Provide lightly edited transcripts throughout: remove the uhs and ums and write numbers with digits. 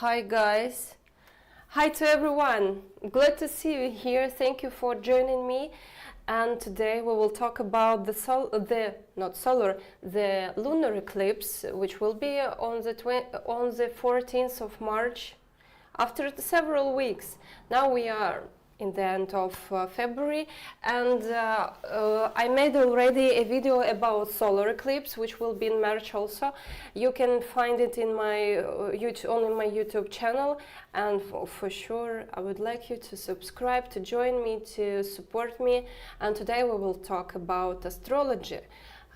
Hi guys. Hi to everyone. Glad to see you here. Thank you for joining me. And today we will talk about the lunar eclipse, which will be on the 14th of March, after several weeks. Now we are in the end of February, and I made already a video about solar eclipse, which will be in March also. You can find it in my on my YouTube channel, and for sure I would like you to subscribe, to join me, to support me. And today we will talk about astrology,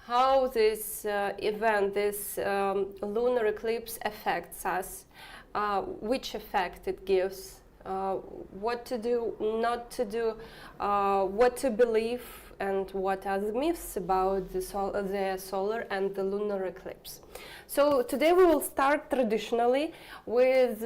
how this event, this lunar eclipse affects us, which effect it gives, what to do, not to do, what to believe, and what are the myths about the solar and the lunar eclipse. So today we will start traditionally with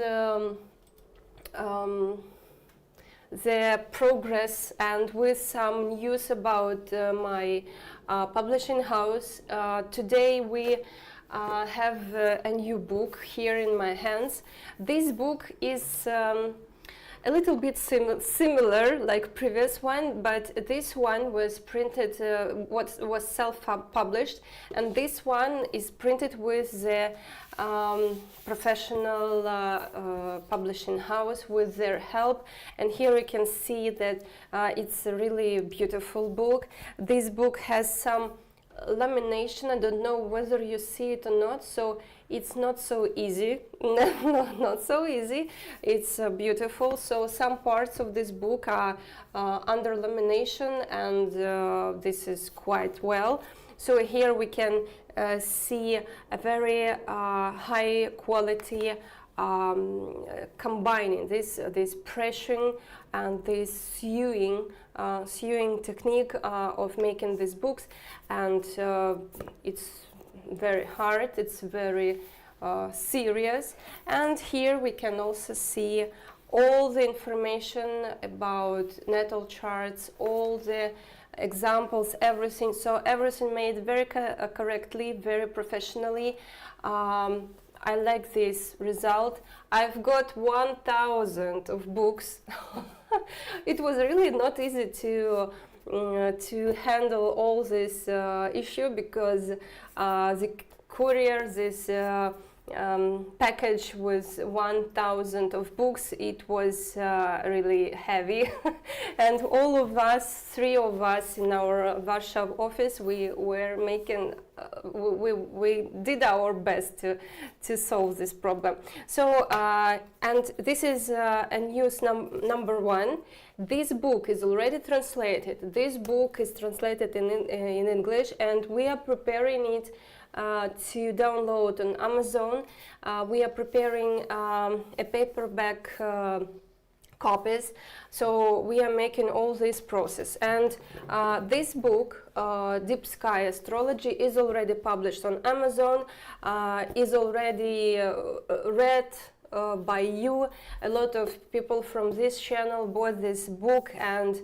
the progress and with some news about my publishing house. Today we have a new book here in my hands. This book is a little bit similar like previous one, but this one was printed, was self-published, and this one is printed with the professional publishing house with their help. And here you can see that it's a really beautiful book. This book has some lamination. I don't know whether you see it or not, so it's not so easy. Not so easy. It's beautiful. So some parts of this book are under lamination, and this is quite well. So here we can see a very high quality combining this pressing and this sewing technique of making these books, and it's very hard, it's very serious. And here we can also see all the information about natal charts, all the examples, everything. So everything made very correctly, very professionally. I like this result. I've got 1,000 of books. It was really not easy to handle all this issue, because the courier, this package with 1,000 of books, it was really heavy. And all of us, 3 of us in our Warsaw office, we were making we did our best to solve this problem. So and this is a news number 1. This book is already translated. This book is translated in English, and we are preparing it to download on Amazon. We are preparing a paperback copies, so we are making all this process. And this book, Deep Sky Astrology, is already published on Amazon, is already read by you. A lot of people from this channel bought this book, and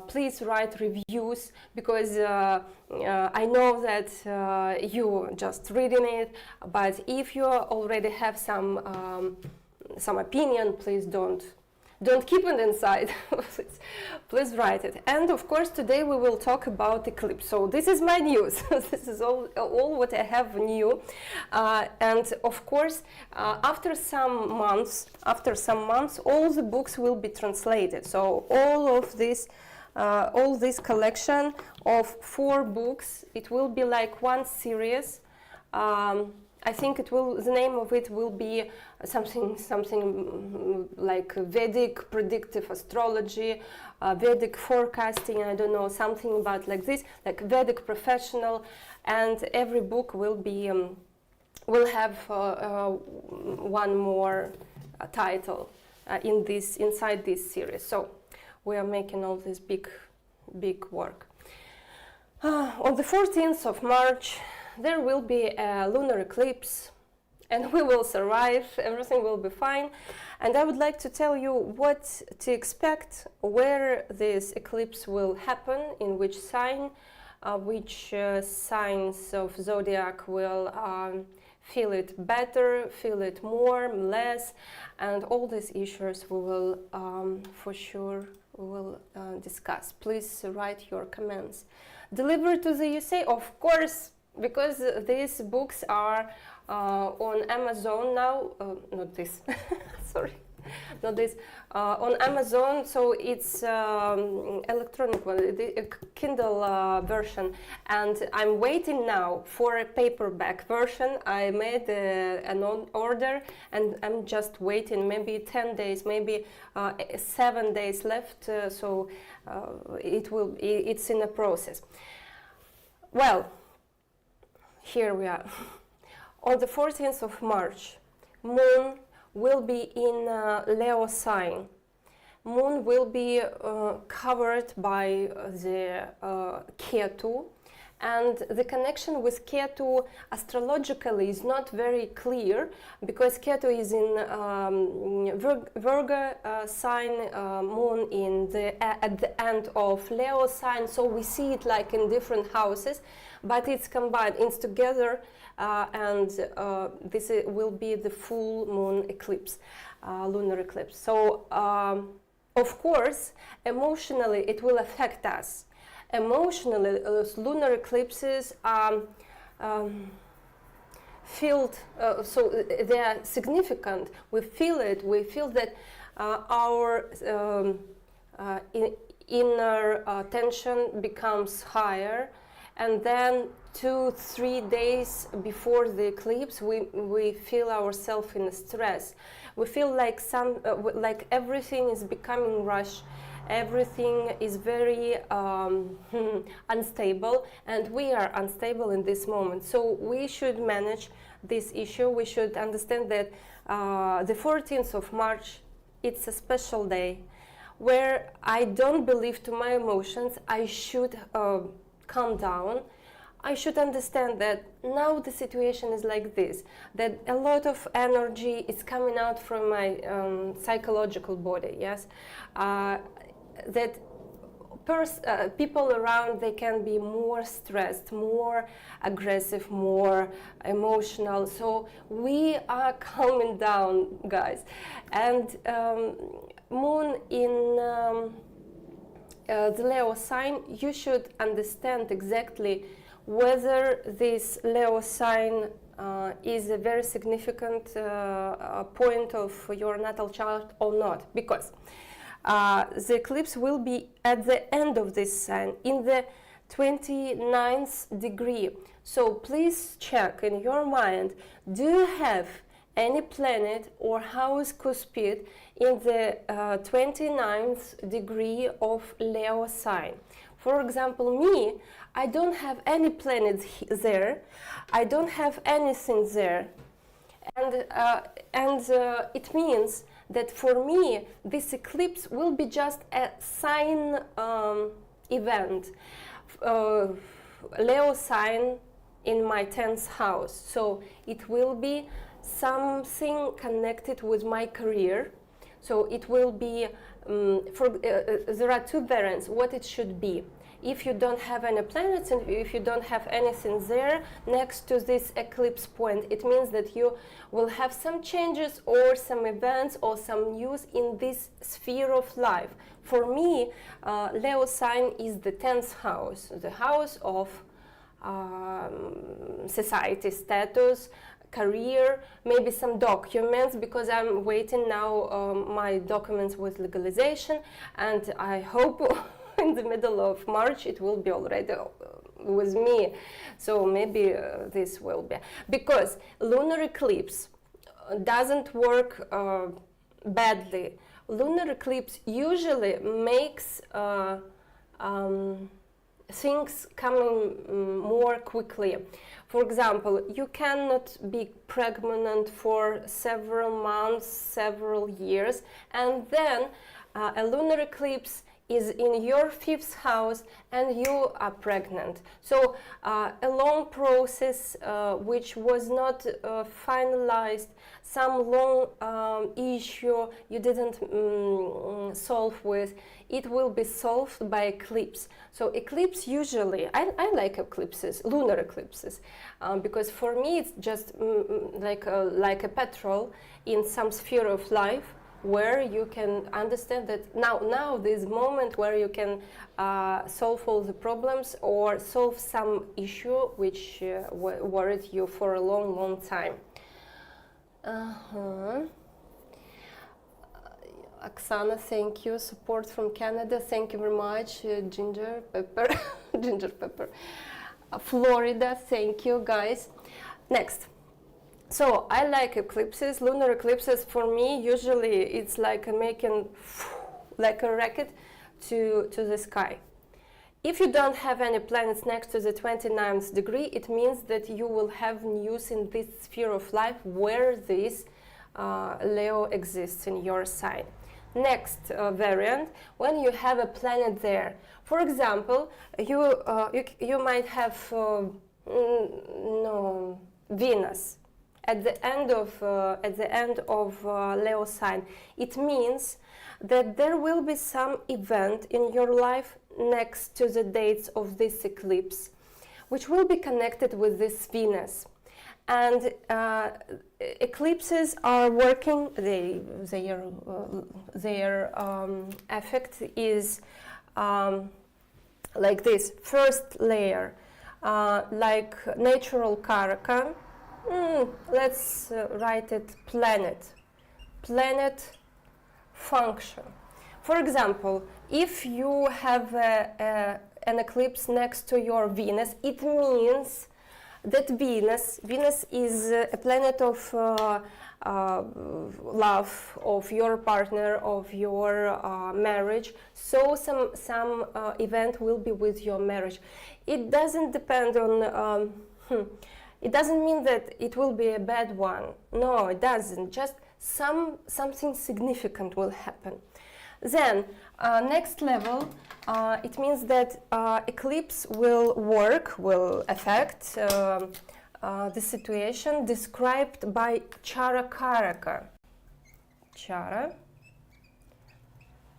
please write reviews, because I know that you just reading it, but if you already have some opinion, please don't keep it inside. please write it. And of course today we will talk about eclipse. So this is my news. This is all what I have new. And of course after some months, all the books will be translated. So all this collection of 4 books, it will be like one series. I think the name of it will be something like Vedic predictive astrology, Vedic forecasting, I don't know, something about like this, like Vedic professional. And every book will be will have one more title inside this series. So we are making all this big work. On the 14th of March there will be a lunar eclipse, and we will survive, everything will be fine. And I would like to tell you what to expect, where this eclipse will happen, in which sign, which signs of zodiac will feel it better, feel it more, less, and all these issues we will for sure we will discuss. Please write your comments. Delivered to the USA, of course, because these books are on Amazon now. Not this, sorry. Not this, on Amazon, so it's electronic one, the Kindle version, and I'm waiting now for a paperback version. I made an order, and I'm just waiting, maybe 10 days, maybe 7 days left, so it's in a process. Well, here we are. On the 14th of March, Moon will be in Leo sign. Moon will be covered by the Ketu, and the connection with Ketu astrologically is not very clear, because Ketu is in Virgo sign, Moon at the end of Leo sign, so we see it like in different houses, but it's combined, it's together. And this will be the full moon eclipse, lunar eclipse. So, of course, emotionally it will affect us. Emotionally, lunar eclipses are felt, so they are significant. We feel it. We feel that our inner tension becomes higher, and then 2-3 days before the eclipse, we feel ourselves in stress. We feel like like everything is becoming rush, everything is very unstable, and we are unstable in this moment. So we should manage this issue. We should understand that the 14th of March, it's a special day where I don't believe to my emotions. I should calm down. I should understand that now the situation is like this, that a lot of energy is coming out from my psychological body, yes? That people around, they can be more stressed, more aggressive, more emotional. So we are calming down, guys. And Moon in the Leo sign, you should understand exactly whether this Leo sign is a very significant point of your natal chart or not, because the eclipse will be at the end of this sign, in the 29th degree. So please check in your mind, do you have any planet or house cuspid in the 29th degree of Leo sign? For example, me, I don't have any planets there, I don't have anything there, and it means that for me this eclipse will be just a sign event, Leo sign in my 10th house, so it will be something connected with my career. So it will be, there are two variants, what it should be. If you don't have any planets and if you don't have anything there next to this eclipse point, it means that you will have some changes or some events or some news in this sphere of life. For me, Leo sign is the 10th house, the house of society status, career, maybe some documents, because I'm waiting now my documents with legalization, and I hope in the middle of March it will be already with me. So maybe this will be, because lunar eclipse doesn't work badly. Lunar eclipse usually makes things coming more quickly. For example, you cannot be pregnant for several months, several years, and then a lunar eclipse is in your 5th house and you are pregnant. So a long process which was not finalized, some long issue you didn't solve with, it will be solved by eclipse. So eclipse usually, I like eclipses, lunar eclipses, because for me it's just like a petrol in some sphere of life, where you can understand that now this moment where you can solve all the problems or solve some issue which worried you for a long time. Oksana, thank you. Support from Canada, thank you very much. Ginger pepper, ginger pepper. Florida, thank you guys. Next. So I like eclipses, lunar eclipses. For me, usually it's like making like a racket to the sky. If you don't have any planets next to the 29th degree, it means that you will have news in this sphere of life where this Leo exists in your sign. Next variant, when you have a planet there. For example, you might have Venus at the end of Leo sign. It means that there will be some event in your life next to the dates of this eclipse, which will be connected with this Venus. And eclipses are working. Their effect is like this. First layer, like natural karaka. Let's write it planet function. For example, if you have an eclipse next to your Venus, it means that Venus is a planet of love, of your partner, of your marriage. So some event will be with your marriage. It doesn't depend on. It doesn't mean that it will be a bad one. No, it doesn't. Just something significant will happen. Then, next level, it means that eclipse will affect the situation described by Chara Karaka. Chara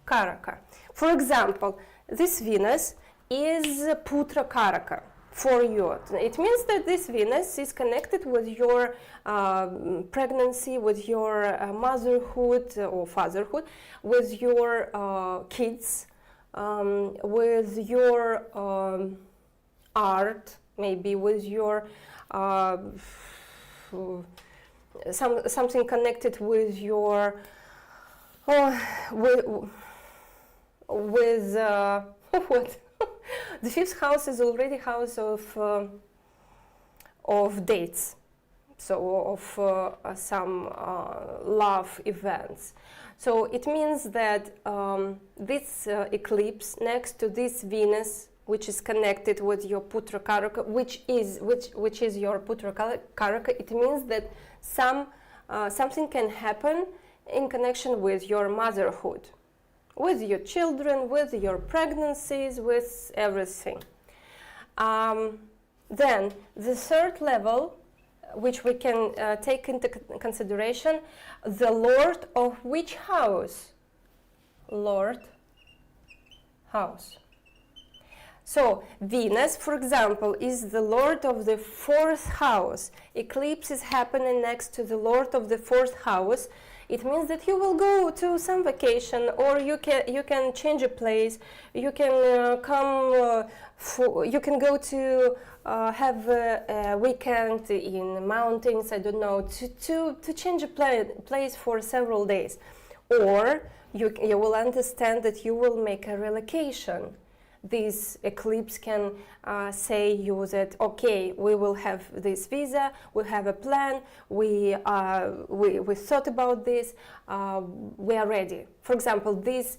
Karaka. For example, this Venus is Putra Karaka. For you, it means that this Venus is connected with your pregnancy, with your motherhood or fatherhood, with your kids, with your art, maybe with your something connected with your with what. The 5th house is already house of dates, so of some love events. So it means that this eclipse next to this Venus, which is connected with your Putra Karaka, which is your Putra Karaka, it means that something can happen in connection with your motherhood, with your children, with your pregnancies, with everything. Then the third level, which we can take into consideration, the Lord of which house? Lord house. So Venus, for example, is the Lord of the 4th house. Eclipse is happening next to the Lord of the 4th house. It means that you will go to some vacation, or you can change a place. You can you can go to have a weekend in mountains. I don't know, to change a place for several days, or you will understand that you will make a relocation. This eclipse can say you that, okay, we will have this visa, we have a plan, we thought about this, we are ready. For example, this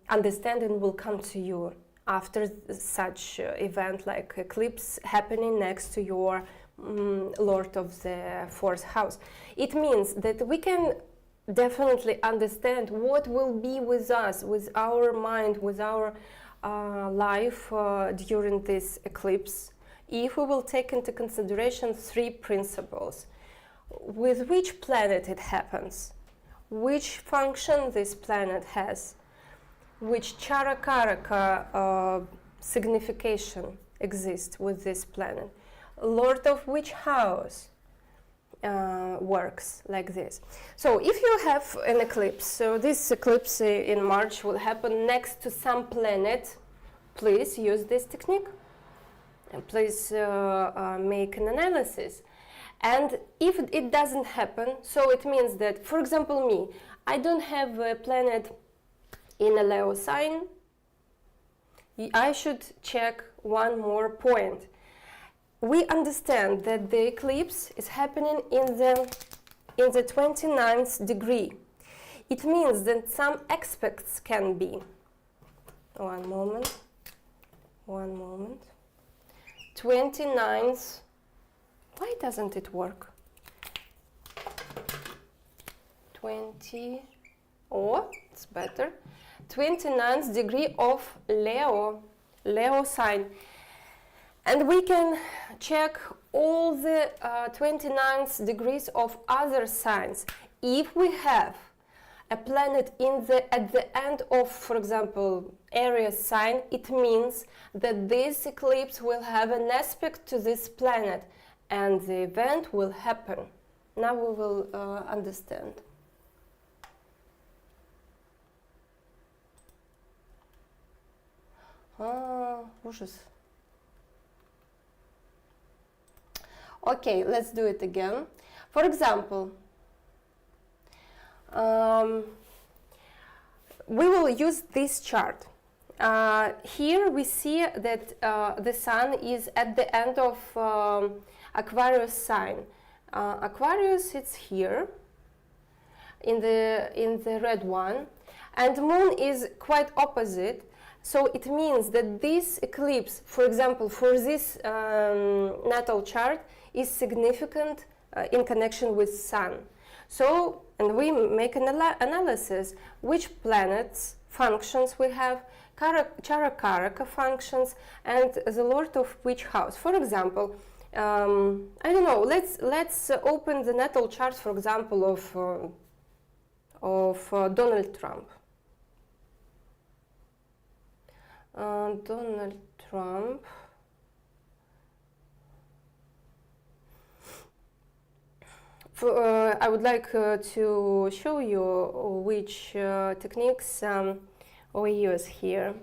understanding will come to you after such event like eclipse happening next to your Lord of the 4th house. It means that we can definitely understand what will be with us, with our mind, with our life during this eclipse, if we will take into consideration three principles. With which planet it happens, which function this planet has, which Charakaraka signification exists with this planet, Lord of which house works like this. So if you have an eclipse, so this eclipse in March will happen next to some planet, please use this technique and please make an analysis. And if it doesn't happen, so it means that, for example, me, I don't have a planet in a Leo sign. I should check one more point. We understand that the eclipse is happening in the 29th degree. It means that some aspects can be, one moment, 29th, why doesn't it work? 20, oh, it's better, 29th degree of Leo sign. And we can check all the 29th degrees of other signs. If we have a planet at the end of, for example, Aries sign, it means that this eclipse will have an aspect to this planet and the event will happen. Now we will understand. Ужас. Okay, let's do it again. For example, we will use this chart. Here we see that the sun is at the end of Aquarius sign. Aquarius is here in the red one, and moon is quite opposite. So it means that this eclipse, for example, for this natal chart, is significant in connection with sun. So, and we make an analysis which planets functions we have, Charakaraka functions, and the Lord of which house. For example, I don't know. Let's open the natal chart, for example, of Donald Trump. Donald Trump. I would like to show you which techniques we use here.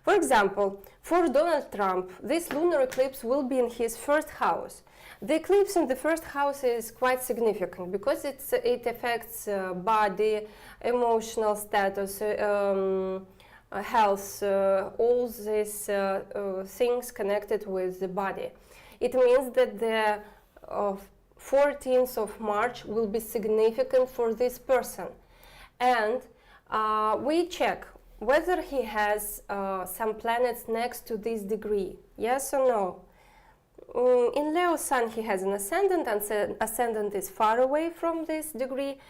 For example, for Donald Trump, this lunar eclipse will be in his first house. The eclipse in the first house is quite significant because it affects body, emotional status, health, all these things connected with the body. It means that the 14th of March will be significant for this person. And we check whether he has some planets next to this degree, yes or no. In Leo Sun he has an ascendant, and ascendant is far away from this degree.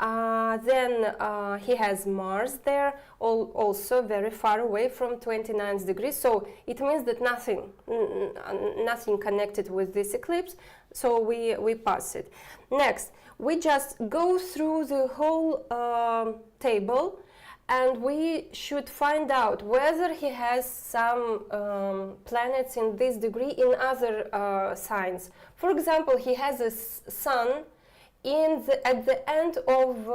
Then he has Mars there, also very far away from 29th degree, so it means that nothing connected with this eclipse, so we pass it. Next, we just go through the whole table, and we should find out whether he has some planets in this degree in other signs. For example, he has a sun at the end of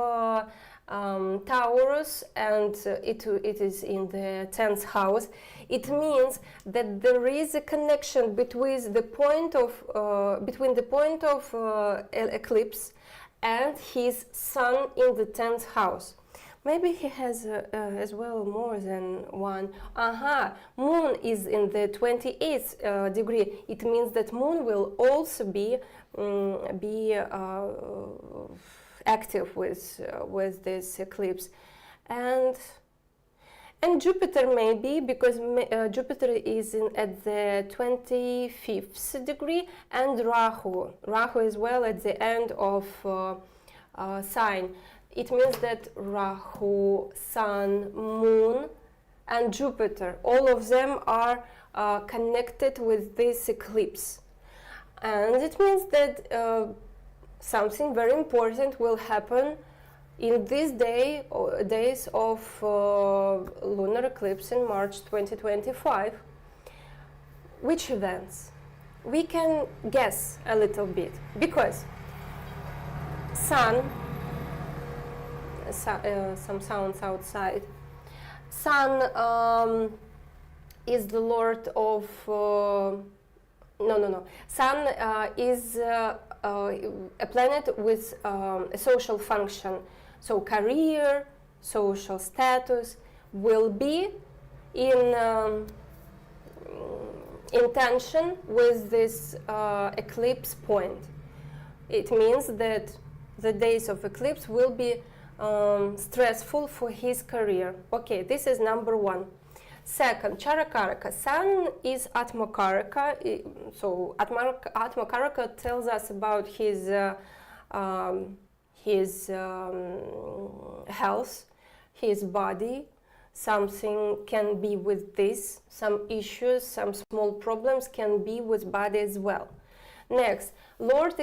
Taurus, and it is in the 10th house. It means that there is a connection between the point of eclipse and his sun in the 10th house. Maybe he has as well more than one. Moon is in the 28th degree. It means that moon will also be active with this eclipse, and Jupiter maybe, because Jupiter is at the 25th degree, and Rahu as well at the end of sign. it means that Rahu, Sun, Moon, and Jupiter, all of them are connected with this eclipse. And it means that something very important will happen in these days of lunar eclipse in March 2025. Which events? We can guess a little bit, because Sun, some sounds outside. Sun is the lord of Sun is a planet with a social function, so career, social status will be in tension with this eclipse point. It means that the days of eclipse will be stressful for his career. Okay, this is number one. Second, Charakaraka. Sun is Atmakaraka, so Atmakaraka tells us about his health, his body. Something can be with this, some issues, some small problems can be with body as well. Next, Lord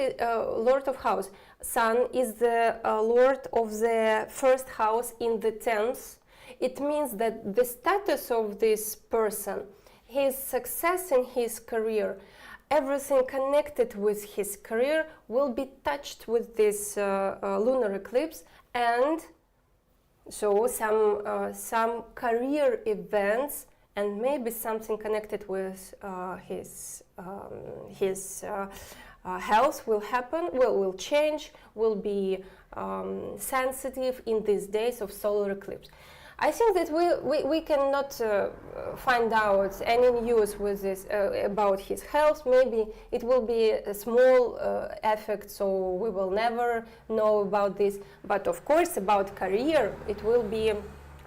of House. Sun is the Lord of the first house in the 10th. It means that the status of this person, his success in his career, everything connected with his career will be touched with this lunar eclipse, and so some career events and maybe something connected with his health will happen, will change, will be sensitive in these days of solar eclipse. I think that we cannot find out any news with this about his health. Maybe it will be a small effect, so we will never know about this. But of course, about career, it will be,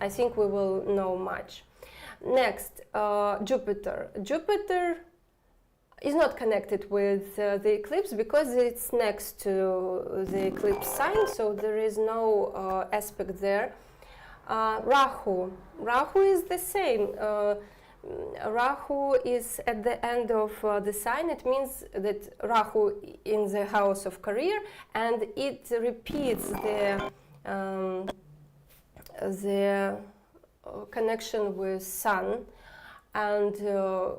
I think we will know much. Next, Jupiter. Jupiter is not connected with the eclipse because it's next to the eclipse sign, so there is no aspect there. Rahu. Rahu is the same. Rahu is at the end of the sign. It means that Rahu in the house of career, and it repeats the connection with Sun, and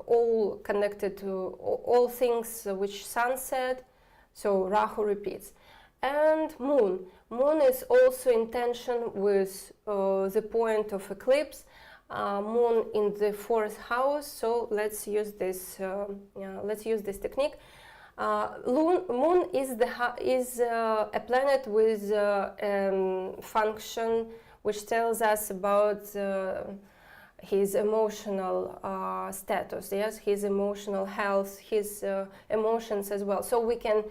all connected to all things which Sun said. So Rahu repeats. And Moon. Moon is also in tension with the point of eclipse. Moon in the 4th house. So let's use this. Let's use this technique. Moon is a planet with function which tells us about his emotional status. Yes, his emotional health, his emotions as well. So we can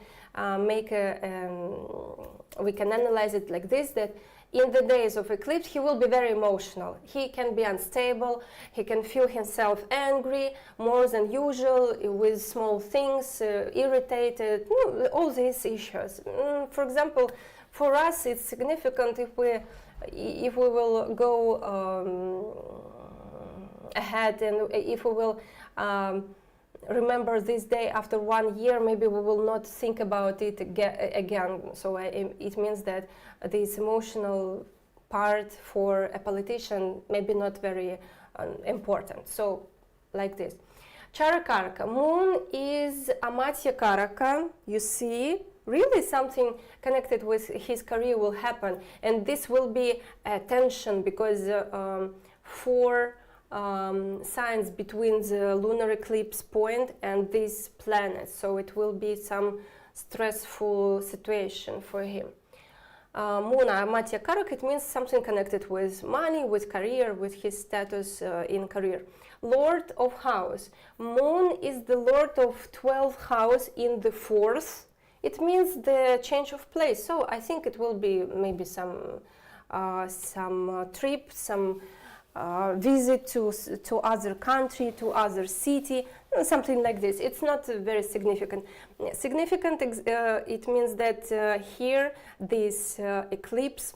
we can analyze it like this, that in the days of eclipse he will be very emotional. He can be unstable, he can feel himself angry more than usual with small things, irritated, all these issues. For example, for us it's significant if we will go ahead, and if we will remember this day after 1 year, maybe we will not think about it again. So it means that this emotional part for a politician maybe not very important. So like this. Charakaraka. Moon is Amatya Karaka. You see, really something connected with his career will happen, and this will be a tension because for signs between the lunar eclipse point and this planet, so it will be some stressful situation for him. Moon Amatya Karaka, it means something connected with money, with career, with his status in career. Lord of House. Moon is the Lord of 12th house in the 4th. It means the change of place. So I think it will be maybe some trip, some visit to other country, to other city, something like this. It's not very significant. Significant, it means that here this eclipse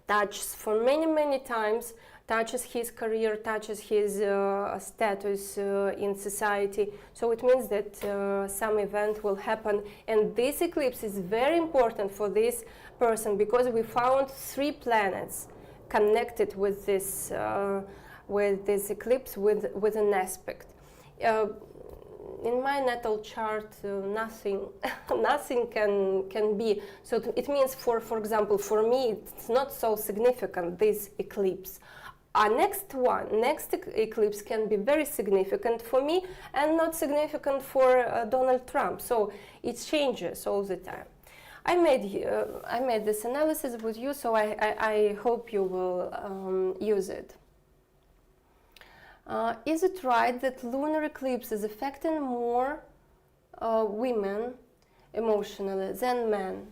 touches for many times, touches his career, touches his status in society. So it means that some event will happen, and this eclipse is very important for this person because we found 3 planets connected with this eclipse with an aspect. In my natal chart, nothing can be. So it means, for example, for me, it's not so significant, this eclipse. Next eclipse can be very significant for me and not significant for Donald Trump. So it changes all the time. I made this analysis with you, so I hope you will use it. Is it right that lunar eclipse is affecting more women emotionally than men,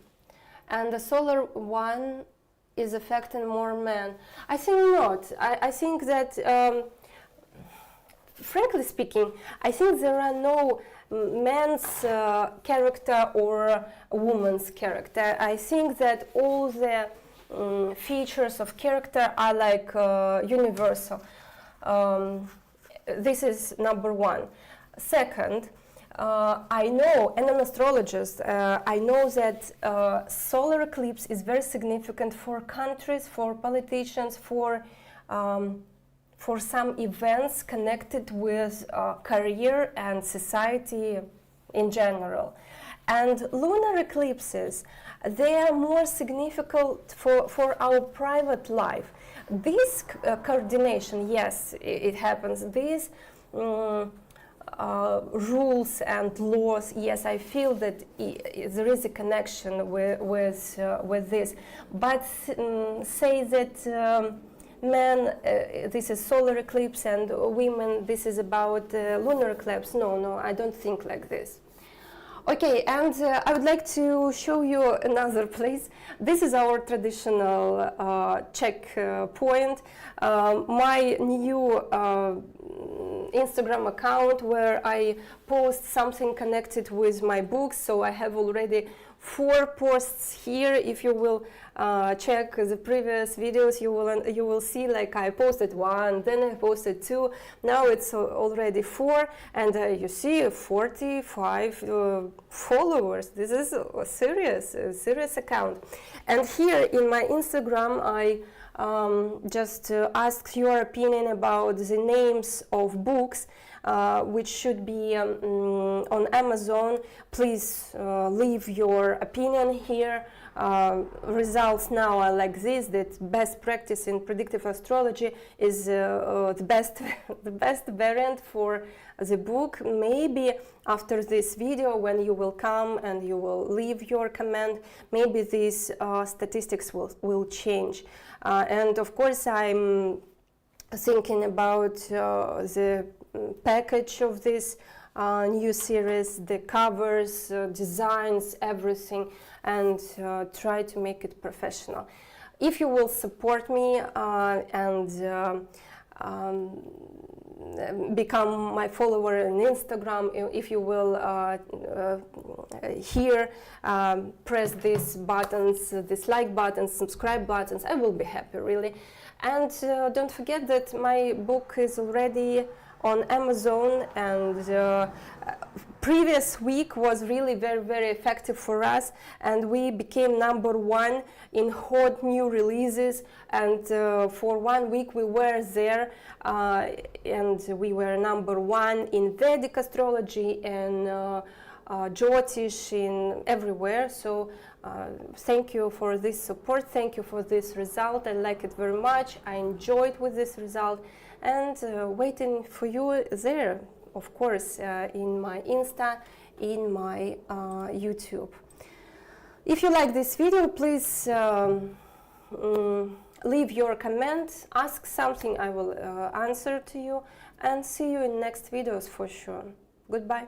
and the solar one is affecting more men? I think not. I think that, frankly speaking, I think there are no man's character or a woman's character. I think that all the features of character are like universal. This is number one. Second, I know, and an astrologist, I know that solar eclipse is very significant for countries, for politicians, for some events connected with career and society in general. And lunar eclipses, they are more significant for our private life. This coordination, yes, it happens. These rules and laws, yes, I feel that there is a connection with this. But say that men, this is solar eclipse, and women, this is about lunar eclipse. No, I don't think like this. Okay, and I would like to show you another place. This is our traditional checkpoint. My new Instagram account where I post something connected with my books. So I have already 4 posts here. If you will check the previous videos, you will see like I posted 1, then I posted 2. Now it's already 4, and you see 45 followers. This is a serious account. And here in my Instagram, I just ask your opinion about the names of books which should be on Amazon. Please leave your opinion here. Results now are like this, that best practice in predictive astrology is the best variant for the book. Maybe after this video, when you will come and you will leave your comment, maybe these statistics will change. And of course, I'm thinking about the package of this new series, the covers, designs, everything, and try to make it professional. If you will support me and become my follower on Instagram, if you will here press these buttons, these like buttons, subscribe buttons, I will be happy, really. And don't forget that my book is already on Amazon, and previous week was really very effective for us, and we became #1 in hot new releases, and for 1 week we were there, and we were #1 in Vedic astrology and Jyotish, in everywhere. So thank you for this support, thank you for this result. I like it very much, I enjoyed with this result, and waiting for you there, of course, in my Insta, in my YouTube. If you like this video, please leave your comment, ask something, I will answer to you, and see you in next videos for sure. Goodbye.